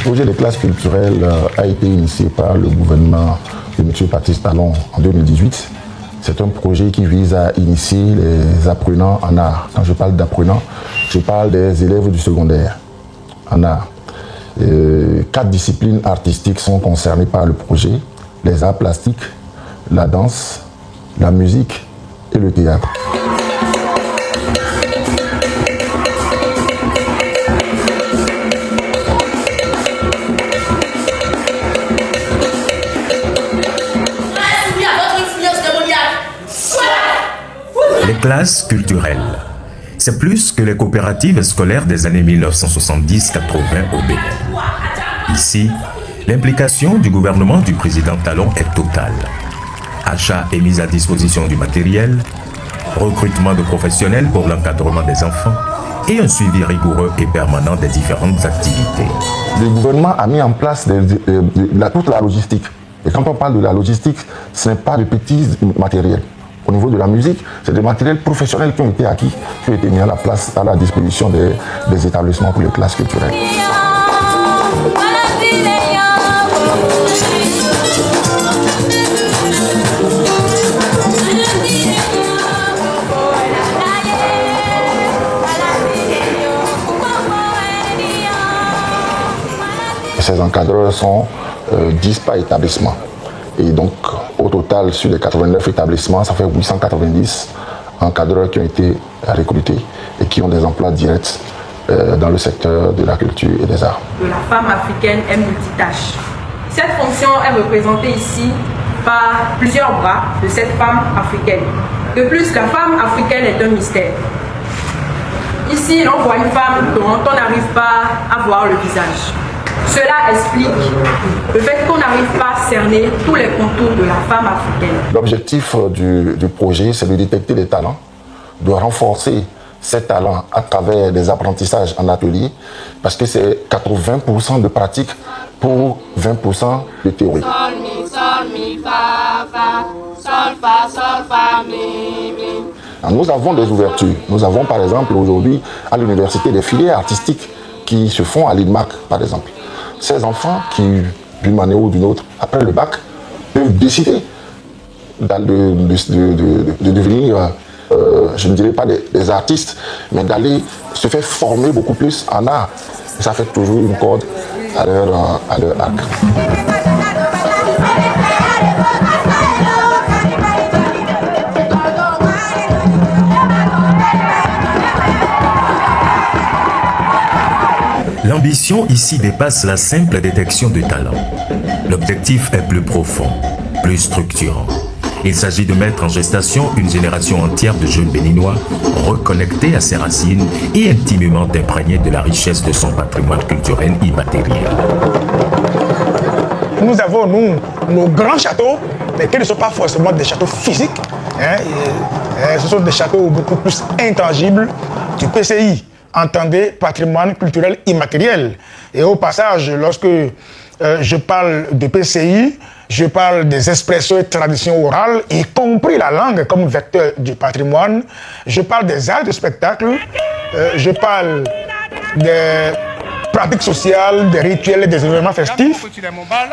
projet des classes culturelles a été initié par le gouvernement de M. Patrice Talon en 2018. C'est un projet qui vise à initier les apprenants en art. Quand je parle d'apprenants, je parle des élèves du secondaire en art. 4 disciplines artistiques sont concernées par le projet: les arts plastiques, la danse, la musique et le théâtre. Les classes culturelles, c'est plus que les coopératives scolaires des années 1970-80 au Bénin. Ici, l'implication du gouvernement du président Talon est totale. Achat et mise à disposition du matériel, recrutement de professionnels pour l'encadrement des enfants et un suivi rigoureux et permanent des différentes activités. Le gouvernement a mis en place toute la logistique. Et quand on parle de la logistique, ce n'est pas de petits matériels. Au niveau de la musique, c'est des matériels professionnels qui ont été acquis, qui ont été mis à la disposition des établissements pour les classes culturelles. Ces encadreurs sont 10 par établissement. Et donc, au total, sur les 89 établissements, ça fait 890 encadreurs qui ont été recrutés et qui ont des emplois directs dans le secteur de la culture et des arts. La femme africaine est multitâche. Cette fonction est représentée ici par plusieurs bras de cette femme africaine. De plus, la femme africaine est un mystère. Ici, on voit une femme dont on n'arrive pas à voir le visage. Cela explique le fait qu'on n'arrive pas à cerner tous les contours de la femme africaine. L'objectif du projet, c'est de détecter les talents, de renforcer ces talents à travers des apprentissages en atelier, parce que c'est 80% de pratique pour 20% de théorie. Sol, mi, sol, mi, fa, fa, sol, fa, sol, fa, mi, mi. Nous avons des ouvertures. Nous avons par exemple aujourd'hui à l'université des filières artistiques qui se font à l'INMAC par exemple. Ces enfants qui, d'une manière ou d'une autre, après le bac, peuvent décider de devenir, je ne dirais pas des artistes, mais d'aller se faire former beaucoup plus en art. Et ça fait toujours une corde à leur arc. L'ambition ici dépasse la simple détection de talent. L'objectif est plus profond, plus structurant. Il s'agit de mettre en gestation une génération entière de jeunes béninois reconnectés à ses racines et intimement imprégnés de la richesse de son patrimoine culturel immatériel. Nous avons, nos grands châteaux, mais qui ne sont pas forcément des châteaux physiques. Ce sont des châteaux beaucoup plus intangibles du PCI. Entendez patrimoine culturel immatériel. Et au passage, lorsque je parle de PCI, je parle des expressions et traditions orales, y compris la langue comme vecteur du patrimoine. Je parle des arts de spectacle, je parle des pratiques sociales, des rituels et des événements festifs.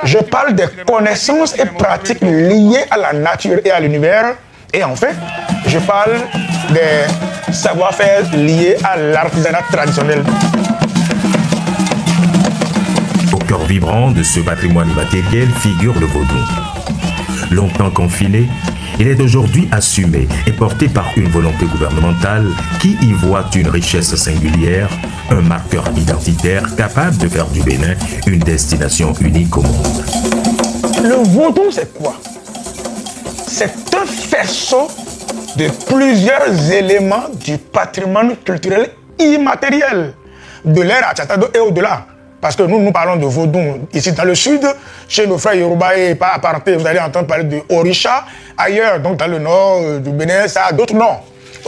Je parle des connaissances et pratiques liées à la nature et à l'univers. Et enfin, je parle des savoir-faire liés à l'artisanat traditionnel. Au cœur vibrant de ce patrimoine immatériel figure le vaudou. Longtemps confiné, il est aujourd'hui assumé et porté par une volonté gouvernementale qui y voit une richesse singulière, un marqueur identitaire capable de faire du Bénin une destination unique au monde. Le vaudou, c'est quoi? C'est un faisceau de plusieurs éléments du patrimoine culturel immatériel de l'ère Achatado et au-delà. Parce que nous parlons de vaudou ici dans le sud, chez nos frères Yoruba et pas apparentés, vous allez entendre parler de Orisha. Ailleurs, donc dans le nord du Bénin, ça a d'autres noms.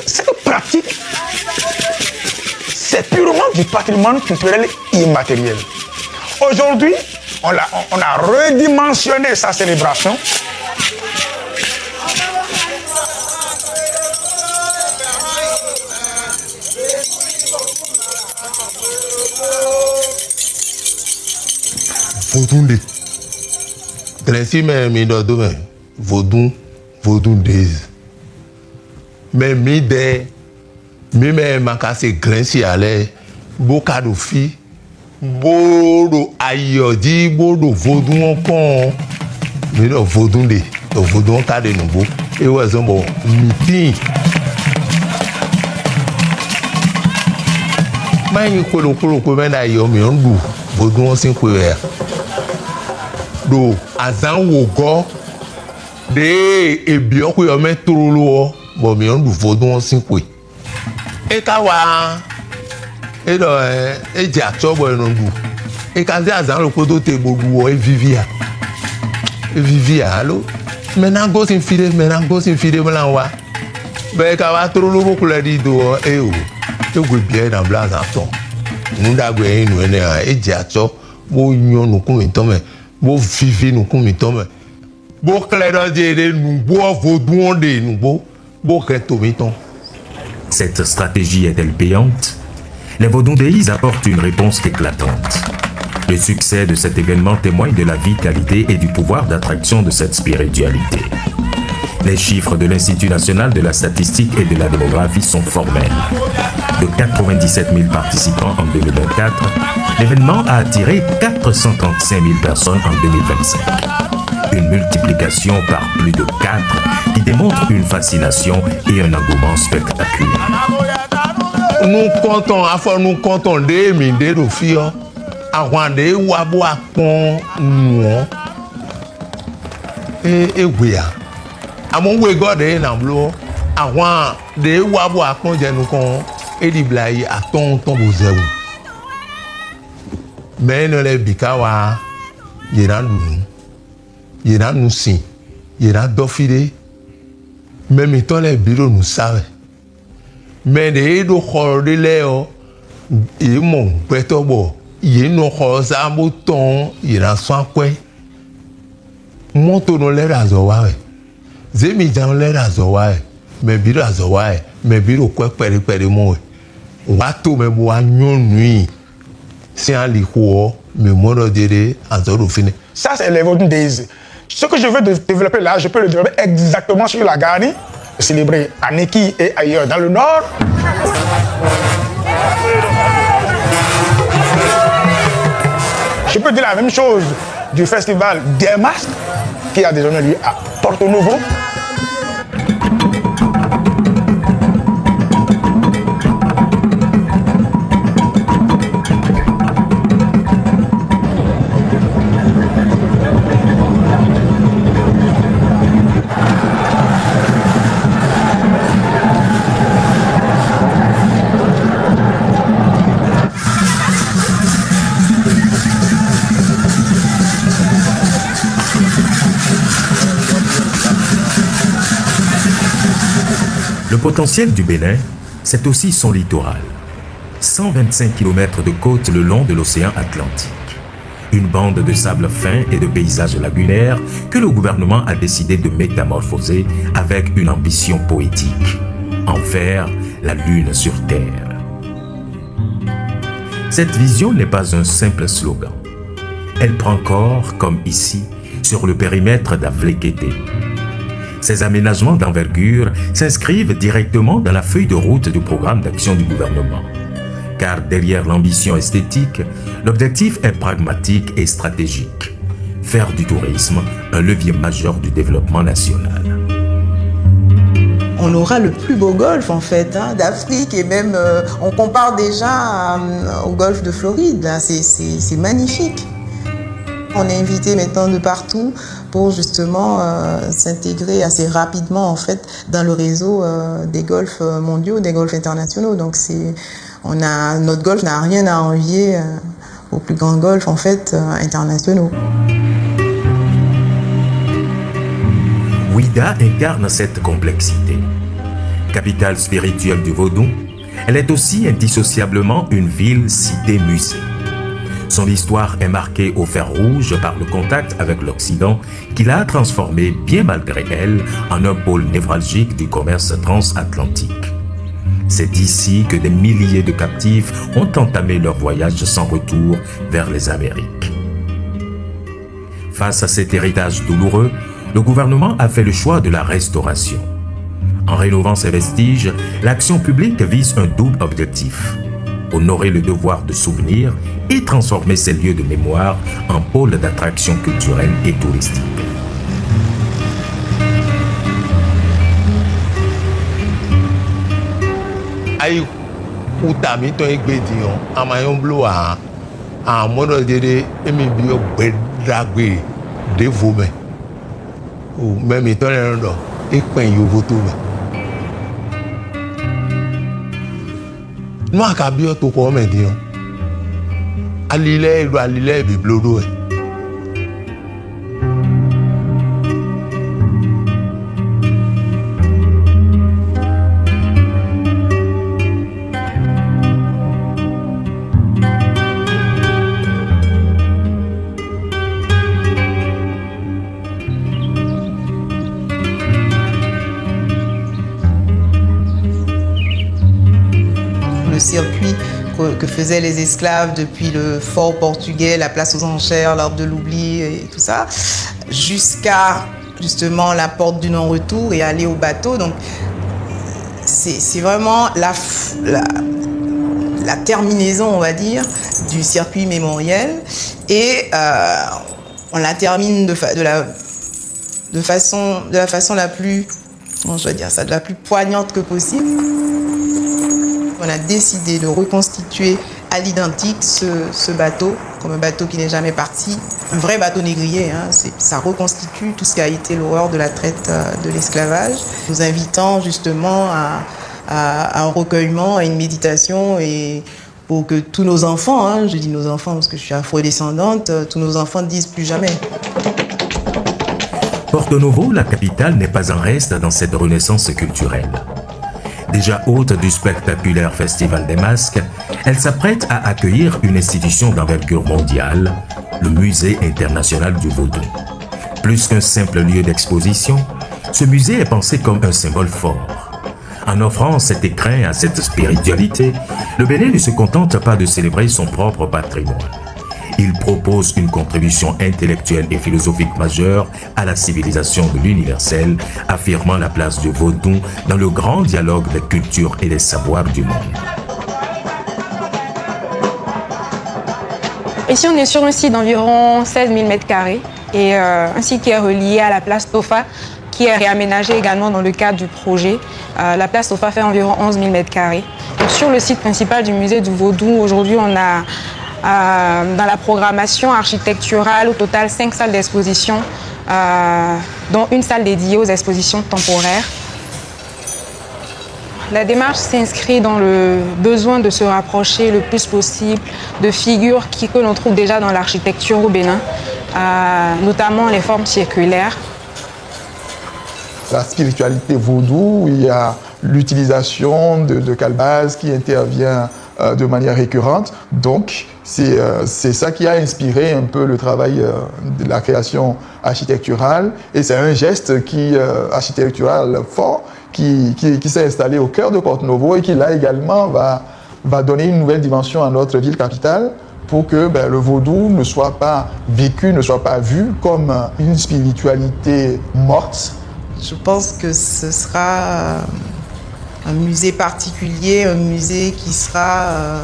Cette pratique, c'est purement du patrimoine culturel immatériel. Aujourd'hui, on a redimensionné sa célébration. Vodunde. Glensi me mi do do me. Vodundes. Mais mi de mi me makase Glensi ale bokado fi bodo ayodi bodo vodun kon mi do vodunde do vodun kade no bo e wa zombo meeting mai kolo me na yo mi ondu vodun sin ko ya do azan wo go de ebi oko yo me torolo bo mi ondu vodun sin ko e ka wa e do e ja chobo enondu e ka ze azan lo ko do te bodu wo e vivia allo maintenant go sin fide blan wa be ka wa torolo boku le di do e o e go bien dans blanc aton nda go e nu ene e ja cho bo nyon nu kun mi to me bo vivi nu kun mi to me bo kle do de nu bo vodun de nu bo ke to mi ton. Cette stratégie est-elle payante? Les Vodundéis apportent une réponse éclatante. Le succès de cet événement témoigne de la vitalité et du pouvoir d'attraction de cette spiritualité. Les chiffres de l'Institut national de la statistique et de la démographie sont formels. De 97 000 participants en 2024, l'événement a attiré 435 000 personnes en 2025. Une multiplication par plus de 4 qui démontre une fascination et un engouement spectaculaire. Nous comptons des milliers de filles. Avant de wabo akpon nuon e gbeya amon we god e na blo àwọn de wabo akpon jenu kon e di blai aton ton bozewu mais no le bikawa yena nu sin yena dofide même ton le biro nu sabe mais de do khorde le o e mon peto bo il no khoza moton ira swankwe moto no le razowa zemi jan le razowa me biro razowa me biro kwe pere mo wa to me bo anyonui si ali ko me mono dere azoro fini. Ça c'est les Vodun Days. Ce que je veux développer là, je peux le développer exactement sur la Gani, célébré à Neki et ailleurs dans le nord. Je peux dire la même chose du festival des masques qui a désormais lieu à Porto Novo. Le potentiel du Bénin, c'est aussi son littoral. 125 km de côte le long de l'océan Atlantique. Une bande de sable fin et de paysages lagunaires que le gouvernement a décidé de métamorphoser avec une ambition poétique. En faire la lune sur terre. Cette vision n'est pas un simple slogan. Elle prend corps, comme ici, sur le périmètre d'Avlekété. Ces aménagements d'envergure s'inscrivent directement dans la feuille de route du programme d'action du gouvernement. Car derrière l'ambition esthétique, l'objectif est pragmatique et stratégique. Faire du tourisme un levier majeur du développement national. On aura le plus beau golfe en fait d'Afrique et même on compare déjà au golfe de Floride. C'est magnifique. On est invité maintenant de partout pour justement s'intégrer assez rapidement en fait dans le réseau des golfs mondiaux, des golfs internationaux. Donc notre golfe n'a rien à envier aux plus grands golfs en fait internationaux. Ouidah incarne cette complexité. Capitale spirituelle du Vodou, elle est aussi indissociablement une ville-cité-musée. Son histoire est marquée au fer rouge par le contact avec l'Occident qui l'a transformée, bien malgré elle, en un pôle névralgique du commerce transatlantique. C'est d'ici que des milliers de captifs ont entamé leur voyage sans retour vers les Amériques. Face à cet héritage douloureux, le gouvernement a fait le choix de la restauration. En rénovant ces vestiges, l'action publique vise un double objectif: honorer le devoir de souvenir et transformer ces lieux de mémoire en pôles d'attraction culturelle et touristique. Aïe, ou tami ton ekbedion, amayon blo a mono dede emi bio bedagwe de vome. Ou même étant là, et quand il y a tout. Nous avons tout comme dit. Alilé, biblodo. Le circuit que faisaient les esclaves depuis le fort portugais, la place aux enchères, l'Arbre de l'Oubli et tout ça, jusqu'à justement la porte du non-retour et aller au bateau. Donc c'est vraiment la terminaison, on va dire, du circuit mémoriel. Et on la termine de la façon la plus, comment je dois dire ça, de la plus poignante que possible. On a décidé de reconstituer à l'identique ce bateau, comme un bateau qui n'est jamais parti. Un vrai bateau négrier, hein, ça reconstitue tout ce qui a été l'horreur de la traite de l'esclavage. Nous invitant justement à un recueillement, à une méditation, et pour que tous nos enfants, hein, je dis nos enfants parce que je suis afro-descendante, tous nos enfants ne disent plus jamais. Porto Novo, la capitale, n'est pas en reste dans cette renaissance culturelle. Déjà hôte du spectaculaire Festival des Masques, elle s'apprête à accueillir une institution d'envergure mondiale, le Musée international du Vaudou. Plus qu'un simple lieu d'exposition, ce musée est pensé comme un symbole fort. En offrant cet écrin à cette spiritualité, le Bénin ne se contente pas de célébrer son propre patrimoine. Il propose une contribution intellectuelle et philosophique majeure à la civilisation de l'universel, affirmant la place du Vaudou dans le grand dialogue des cultures et des savoirs du monde. Ici, on est sur un site d'environ 16 000 m², et un site qui est relié à la place Tofa, qui est réaménagé également dans le cadre du projet. La place Tofa fait environ 11 000 m². Donc, sur le site principal du musée du Vaudou, aujourd'hui, on a dans la programmation architecturale, au total 5 salles d'exposition, dont une salle dédiée aux expositions temporaires. La démarche s'inscrit dans le besoin de se rapprocher le plus possible de figures que l'on trouve déjà dans l'architecture au Bénin, notamment les formes circulaires. La spiritualité vaudou, il y a l'utilisation de calebasse qui intervient de manière récurrente. Donc, c'est ça qui a inspiré un peu le travail de la création architecturale. Et c'est un geste architectural fort qui s'est installé au cœur de Porto Novo et qui, là également, va donner une nouvelle dimension à notre ville capitale pour que le vaudou ne soit pas vécu, ne soit pas vu comme une spiritualité morte. Je pense que ce sera un musée particulier, un musée qui sera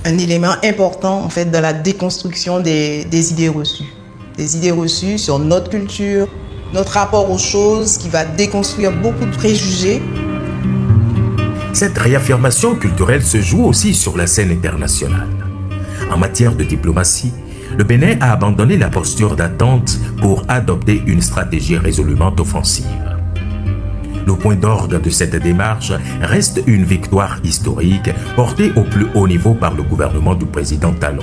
un élément important en fait dans la déconstruction des idées reçues. Des idées reçues sur notre culture, notre rapport aux choses, qui va déconstruire beaucoup de préjugés. Cette réaffirmation culturelle se joue aussi sur la scène internationale. En matière de diplomatie, le Bénin a abandonné la posture d'attente pour adopter une stratégie résolument offensive. Le point d'orgue de cette démarche reste une victoire historique portée au plus haut niveau par le gouvernement du président Talon.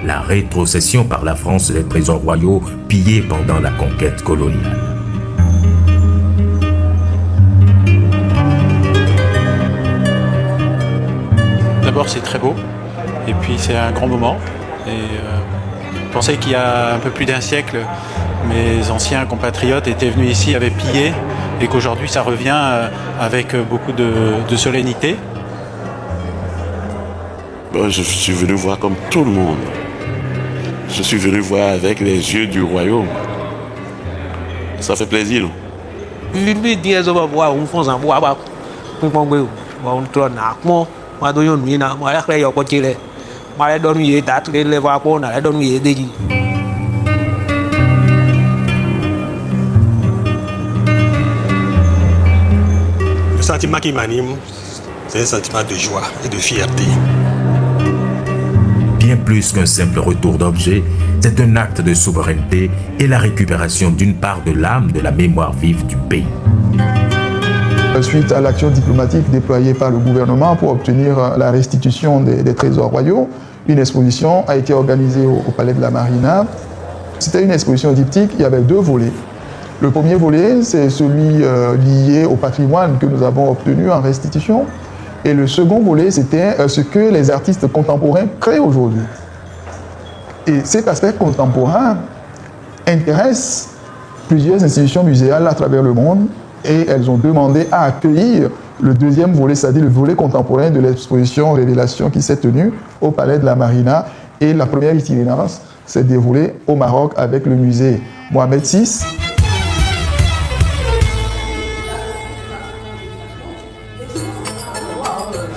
La rétrocession par la France des trésors royaux pillés pendant la conquête coloniale. D'abord, c'est très beau, et puis c'est un grand moment. Je pensais qu'il y a un peu plus d'un siècle, mes anciens compatriotes étaient venus ici, avaient pillé, et qu'aujourd'hui ça revient avec beaucoup de solennité. Je suis venu voir comme tout le monde. Je suis venu voir avec les yeux du royaume. Ça fait plaisir. Le sentiment qui m'anime, c'est un sentiment de joie et de fierté. Bien plus qu'un simple retour d'objet, c'est un acte de souveraineté et la récupération d'une part de l'âme de la mémoire vive du pays. Suite à l'action diplomatique déployée par le gouvernement pour obtenir la restitution des trésors royaux, une exposition a été organisée au Palais de la Marina. C'était une exposition diptyque, il y avait 2 volets. Le premier volet, c'est celui lié au patrimoine que nous avons obtenu en restitution. Et le second volet, c'était ce que les artistes contemporains créent aujourd'hui. Et cet aspect contemporain intéresse plusieurs institutions muséales à travers le monde et elles ont demandé à accueillir le deuxième volet, c'est-à-dire le volet contemporain de l'exposition Révélation qui s'est tenue au Palais de la Marina. Et la première itinérance s'est déroulée au Maroc avec le musée Mohamed VI.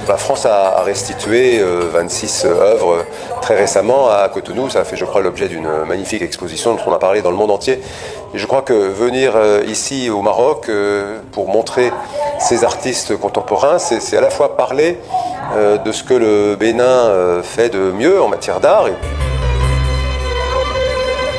La France a restitué 26 œuvres très récemment à Cotonou. Ça a fait, je crois, l'objet d'une magnifique exposition dont on a parlé dans le monde entier. Et je crois que venir ici au Maroc pour montrer ces artistes contemporains, c'est à la fois parler de ce que le Bénin fait de mieux en matière d'art.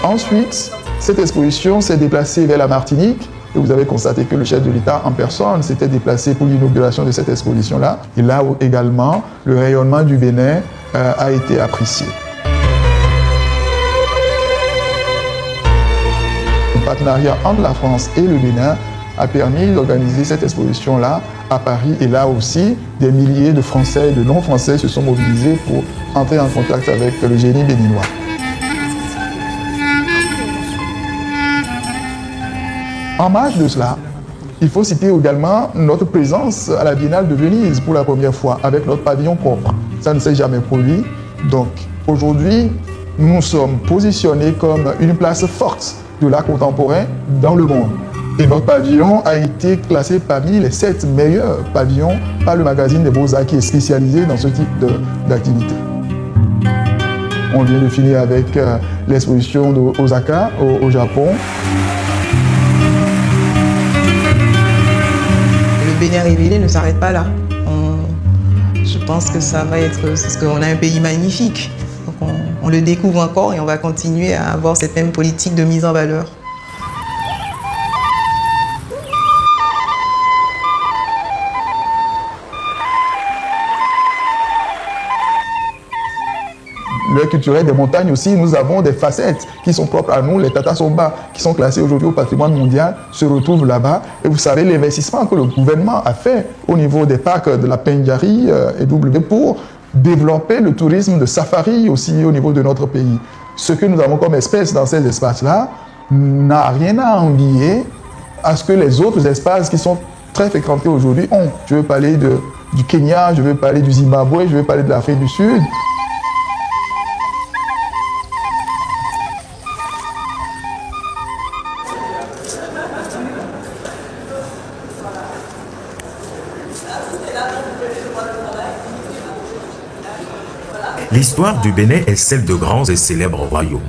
Ensuite, cette exposition s'est déplacée vers la Martinique. Et vous avez constaté que le chef de l'État en personne s'était déplacé pour l'inauguration de cette exposition-là. Et là également, le rayonnement du Bénin a été apprécié. Le partenariat entre la France et le Bénin a permis d'organiser cette exposition-là à Paris. Et là aussi, des milliers de Français et de non-Français se sont mobilisés pour entrer en contact avec le génie béninois. En marge de cela, il faut citer également notre présence à la Biennale de Venise pour la première fois avec notre pavillon propre. Ça ne s'est jamais produit. Donc aujourd'hui, nous sommes positionnés comme une place forte de l'art contemporain dans le monde. Et notre pavillon a été classé parmi les 7 meilleurs pavillons par le magazine des Beaux-Arts qui est spécialisé dans ce type d'activité. On vient de finir avec l'exposition d'Osaka au Japon. Le Bénin révélé ne s'arrête pas là. Je pense que ça va être... Parce qu'on a un pays magnifique. Donc on le découvre encore et on va continuer à avoir cette même politique de mise en valeur. Le culturel des montagnes aussi, nous avons des facettes qui sont propres à nous. Les Tata Somba, qui sont classés aujourd'hui au patrimoine mondial, se retrouvent là-bas. Et vous savez, l'investissement que le gouvernement a fait au niveau des parcs de la Pendjari et W pour développer le tourisme de safari aussi au niveau de notre pays. Ce que nous avons comme espèce dans ces espaces-là n'a rien à envier à ce que les autres espaces qui sont très fréquentés aujourd'hui ont. Je veux parler du Kenya, je veux parler du Zimbabwe, je veux parler de l'Afrique du Sud. L'histoire du Bénin est celle de grands et célèbres royaumes.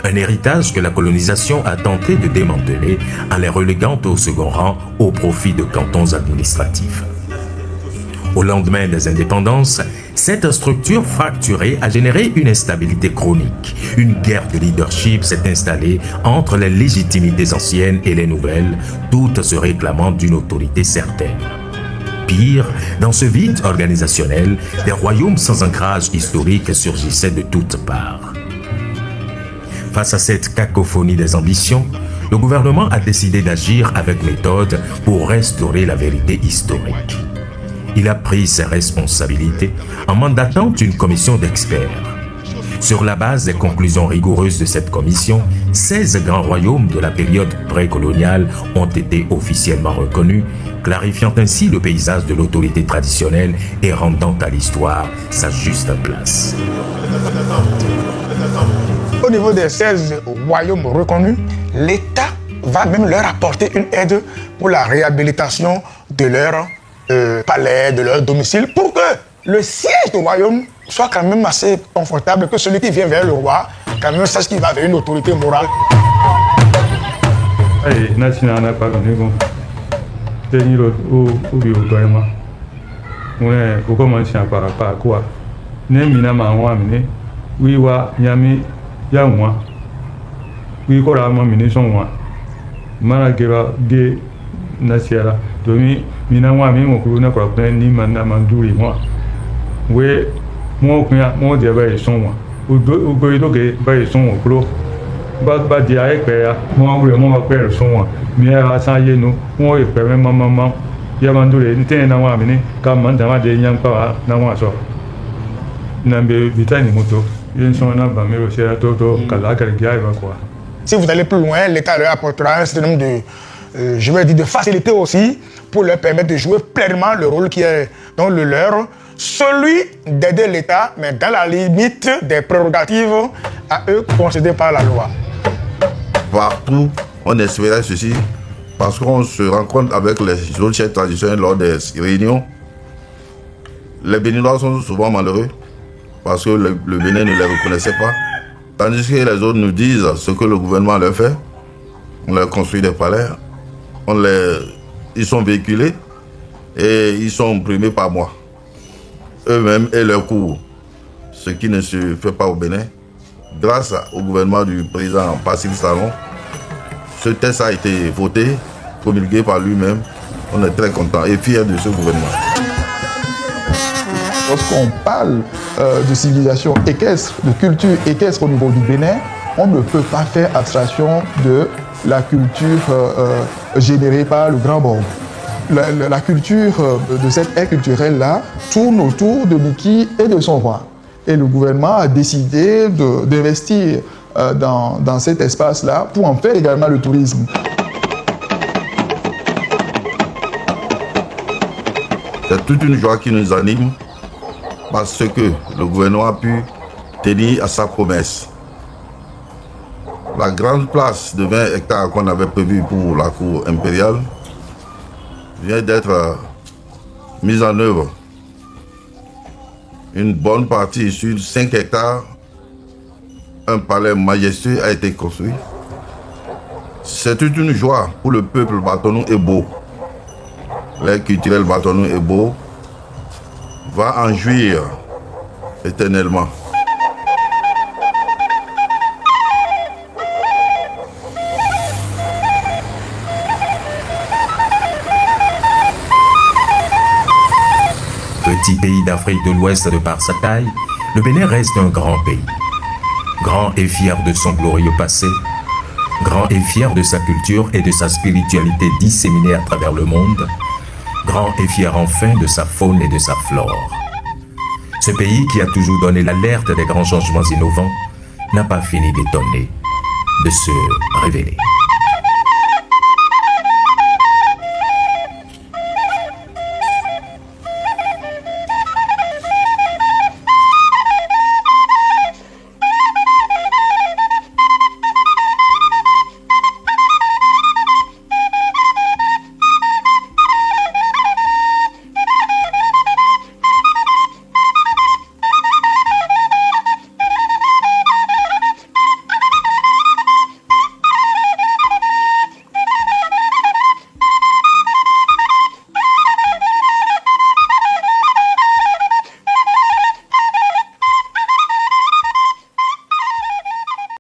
Un héritage que la colonisation a tenté de démanteler en les reléguant au second rang au profit de cantons administratifs. Au lendemain des indépendances, cette structure fracturée a généré une instabilité chronique. Une guerre de leadership s'est installée entre les légitimités anciennes et les nouvelles, toutes se réclamant d'une autorité certaine. Pire, dans ce vide organisationnel, des royaumes sans ancrage historique surgissaient de toutes parts. Face à cette cacophonie des ambitions, le gouvernement a décidé d'agir avec méthode pour restaurer la vérité historique. Il a pris ses responsabilités en mandatant une commission d'experts. Sur la base des conclusions rigoureuses de cette commission, 16 grands royaumes de la période précoloniale ont été officiellement reconnus, clarifiant ainsi le paysage de l'autorité traditionnelle et rendant à l'histoire sa juste place. Au niveau des 16 royaumes reconnus, l'État va même leur apporter une aide pour la réhabilitation de leur palais, de leur domicile, pour que le siège du royaume soit quand même assez confortable, que celui qui vient vers le roi, quand même sache qu'il va vers une autorité morale. Si vous allez plus loin, l'État leur apportera un certain nombre de facilités aussi pour leur permettre de jouer pleinement le rôle qui est dans le leur, celui d'aider l'État, mais dans la limite des prérogatives à eux concédées par la loi. Partout, on espérait ceci, parce qu'on se rencontre avec les autres chefs traditionnels lors des réunions. Les Béninois sont souvent malheureux, parce que le Bénin ne les reconnaissait pas. Tandis que les autres nous disent ce que le gouvernement leur fait. On leur construit des palais, ils sont véhiculés et ils sont primés par moi. Eux-mêmes et leurs cours, ce qui ne se fait pas au Bénin. Grâce au gouvernement du président Pacifique Talon, ce texte a été voté, promulgué par lui-même. On est très contents et fiers de ce gouvernement. Lorsqu'on parle de civilisation équestre, de culture équestre au niveau du Bénin, on ne peut pas faire abstraction de la culture générée par le Grand Borgo. La culture de cette ère culturelle-là tourne autour de Niki et de son roi. Et le gouvernement a décidé d'investir dans cet espace-là pour en faire également le tourisme. C'est toute une joie qui nous anime parce que le gouvernement a pu tenir à sa promesse. La grande place de 20 hectares qu'on avait prévue pour la cour impériale vient d'être mise en œuvre. Une bonne partie sur 5 hectares, un palais majestueux a été construit. C'est toute une joie pour le peuple Batonou et Beau. L'air culturel Batonou et Beau va en jouir éternellement. Petit pays d'Afrique de l'Ouest de par sa taille, le Bénin reste un grand pays. Grand et fier de son glorieux passé, grand et fier de sa culture et de sa spiritualité disséminée à travers le monde, grand et fier enfin de sa faune et de sa flore. Ce pays qui a toujours donné l'alerte des grands changements innovants n'a pas fini d'étonner, de se révéler.